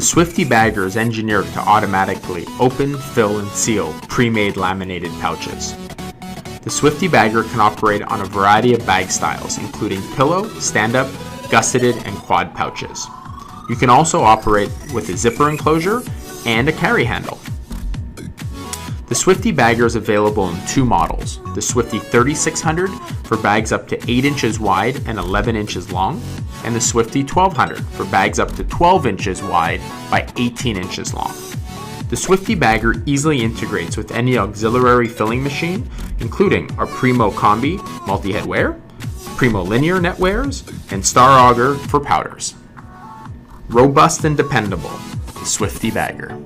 The Swifty Bagger is engineered to automatically open, fill, and seal pre-made laminated pouches. The Swifty Bagger can operate on a variety of bag styles, including pillow, stand-up, gusseted, and quad pouches. You can also operate with a zipper enclosure and a carry handle. The Swifty Bagger is available in two models, the Swifty 3600 for bags up to 8 inches wide and 11 inches long, and the Swifty 1200 for bags up to 12 inches wide by 18 inches long. The Swifty Bagger easily integrates with any auxiliary filling machine, including our Primo Combi multi-head wear, Primo Linear net wares, and Star Auger for powders. Robust and dependable, the Swifty Bagger.